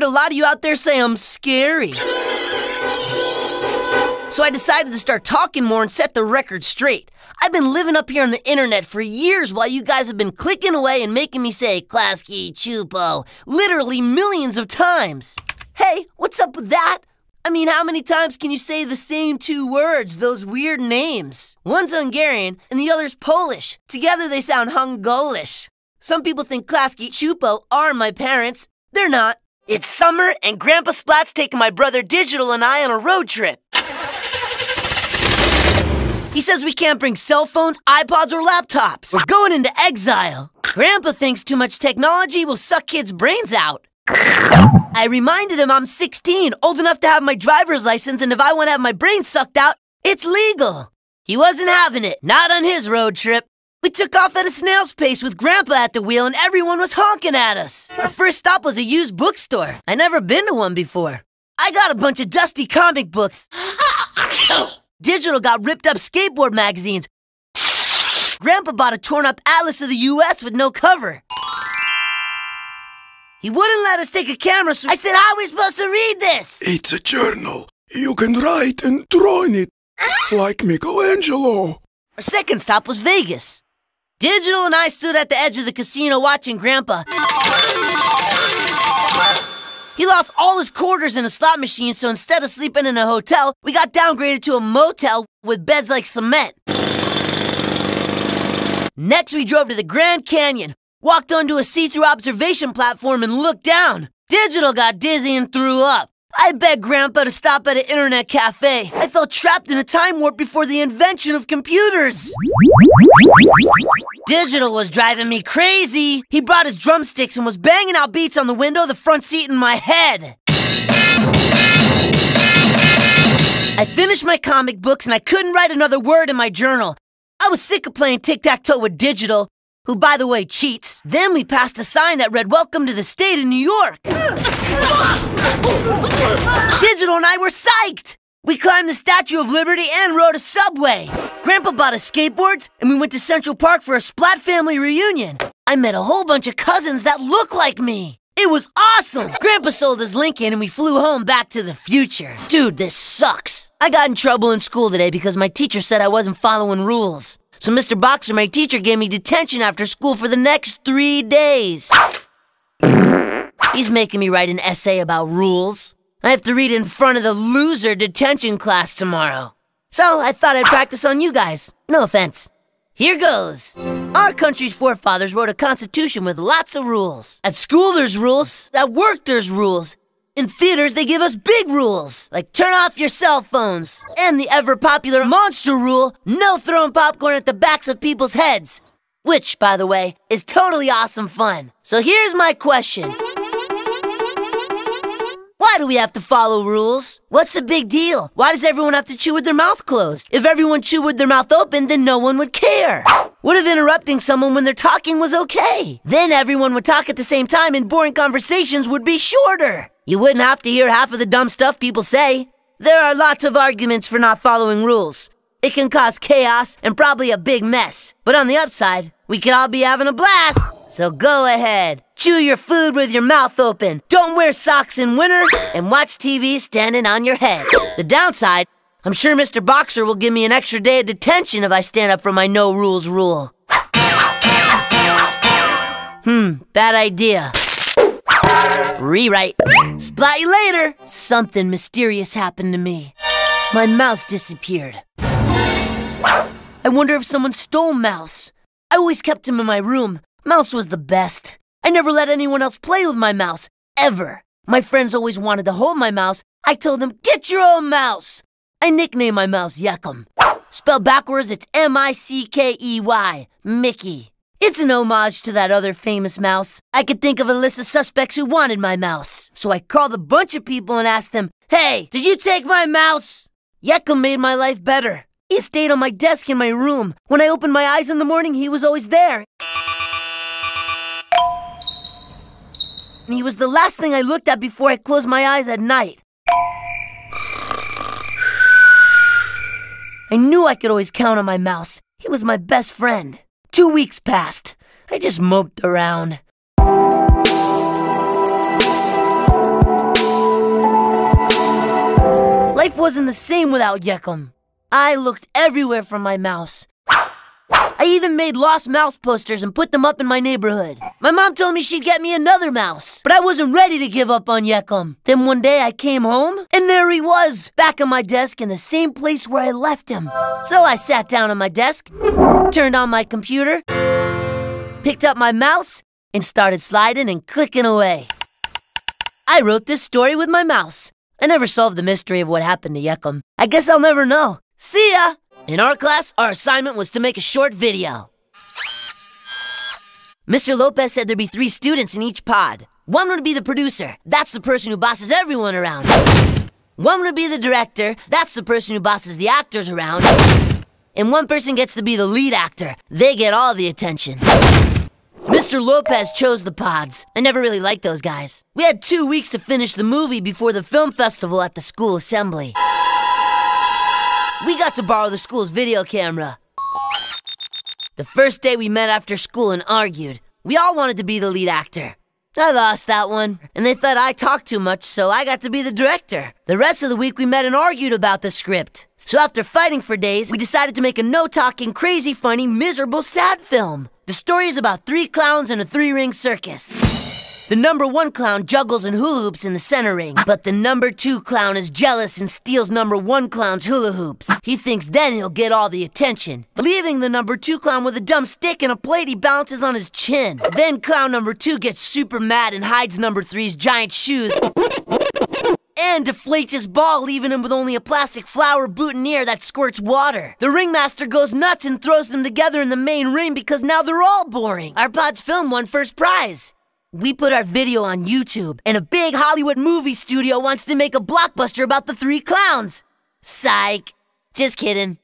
heard a lot of you out there say I'm scary. So I decided to start talking more and set the record straight. I've been living up here on the internet for years while you guys have been clicking away and making me say Klasky Chupo literally millions of times. Hey, what's up with that? I mean, how many times can you say the same two words, those weird names? One's Hungarian and the other's Polish. Together they sound Hungolish. Some people think Klasky Chupo are my parents. They're not. It's summer and Grandpa Splat's taking my brother Digital and I on a road trip. He says we can't bring cell phones, iPods, or laptops. We're going into exile. Grandpa thinks too much technology will suck kids' brains out. I reminded him I'm 16, old enough to have my driver's license, and if I want to have my brain sucked out, it's legal. He wasn't having it, not on his road trip. We took off at a snail's pace with Grandpa at the wheel, and everyone was honking at us. Our first stop was a used bookstore. I'd never been to one before. I got a bunch of dusty comic books. Digital got ripped up skateboard magazines. Grandpa bought a torn up atlas of the U.S. with no cover. He wouldn't let us take a camera, so I said, how are we supposed to read this? It's a journal. You can write and draw in it, like Michelangelo. Our second stop was Vegas. Digital and I stood at the edge of the casino watching Grandpa. He lost all his quarters in a slot machine, so instead of sleeping in a hotel, we got downgraded to a motel with beds like cement. Next, we drove to the Grand Canyon, walked onto a see-through observation platform, and looked down. Digital got dizzy and threw up. I begged Grandpa to stop at an internet cafe. I felt trapped in a time warp before the invention of computers. Digital was driving me crazy. He brought his drumsticks and was banging out beats on the window of the front seat in my head. I finished my comic books and I couldn't write another word in my journal. I was sick of playing tic-tac-toe with Digital, who, by the way, cheats. Then we passed a sign that read, "Welcome to the state of New York." Digital and I were psyched. We climbed the Statue of Liberty and rode a subway. Grandpa bought us skateboards, and we went to Central Park for a Splat family reunion. I met a whole bunch of cousins that look like me. It was awesome. Grandpa sold his Lincoln, and we flew home back to the future. Dude, this sucks. I got in trouble in school today because my teacher said I wasn't following rules. So Mr. Boxer, my teacher, gave me detention after school for the next 3 days. He's making me write an essay about rules. I have to read in front of the loser detention class tomorrow. So I thought I'd practice on you guys. No offense. Here goes. Our country's forefathers wrote a constitution with lots of rules. At school there's rules. At work there's rules. In theaters they give us big rules, like turn off your cell phones. And the ever-popular monster rule, no throwing popcorn at the backs of people's heads. Which, by the way, is totally awesome fun. So here's my question. Why do we have to follow rules? What's the big deal? Why does everyone have to chew with their mouth closed? If everyone chewed with their mouth open, then no one would care. What if interrupting someone when they're talking was okay? Then everyone would talk at the same time and boring conversations would be shorter. You wouldn't have to hear half of the dumb stuff people say. There are lots of arguments for not following rules. It can cause chaos and probably a big mess. But on the upside, we could all be having a blast. So go ahead. Chew your food with your mouth open. Don't wear socks in winter. And watch TV standing on your head. The downside, I'm sure Mr. Boxer will give me an extra day of detention if I stand up for my no rules rule. Bad idea. Rewrite. Splat you later. Something mysterious happened to me. My mouse disappeared. I wonder if someone stole Mouse. I always kept him in my room. Mouse was the best. I never let anyone else play with my mouse, ever. My friends always wanted to hold my mouse. I told them, get your own mouse. I nicknamed my mouse Yeckum. Spelled backwards, it's M-I-C-K-E-Y, Mickey. It's an homage to that other famous mouse. I could think of a list of suspects who wanted my mouse. So I called a bunch of people and asked them, hey, did you take my mouse? Yeckum made my life better. He stayed on my desk in my room. When I opened my eyes in the morning, he was always there. And he was the last thing I looked at before I closed my eyes at night. I knew I could always count on my mouse. He was my best friend. 2 weeks passed. I just moped around. Life wasn't the same without Yekum. I looked everywhere for my mouse. I even made lost mouse posters and put them up in my neighborhood. My mom told me she'd get me another mouse, but I wasn't ready to give up on Yekum. Then one day I came home, and there he was, back on my desk in the same place where I left him. So I sat down on my desk, turned on my computer, picked up my mouse, and started sliding and clicking away. I wrote this story with my mouse. I never solved the mystery of what happened to Yekum. I guess I'll never know. See ya! In our class, our assignment was to make a short video. Mr. Lopez said there'd be 3 students in each pod. One would be the producer. That's the person who bosses everyone around. One would be the director. That's the person who bosses the actors around. And one person gets to be the lead actor. They get all the attention. Mr. Lopez chose the pods. I never really liked those guys. We had 2 weeks to finish the movie before the film festival at the school assembly. We got to borrow the school's video camera. The first day we met after school and argued. We all wanted to be the lead actor. I lost that one, and they thought I talked too much, so I got to be the director. The rest of the week we met and argued about the script. So after fighting for days, we decided to make a no-talking, crazy, funny, miserable, sad film. The story is about 3 clowns in a 3-ring circus. The number 1 clown juggles and hula hoops in the center ring, but the number 2 clown is jealous and steals number 1 clown's hula hoops. He thinks then he'll get all the attention, leaving the number 2 clown with a dumb stick and a plate he balances on his chin. Then clown number 2 gets super mad and hides number 3's giant shoes and deflates his ball, leaving him with only a plastic flower boutonniere that squirts water. The ringmaster goes nuts and throws them together in the main ring because now they're all boring. Our pod's film won first prize. We put our video on YouTube, and a big Hollywood movie studio wants to make a blockbuster about the 3 clowns. Psych. Just kidding.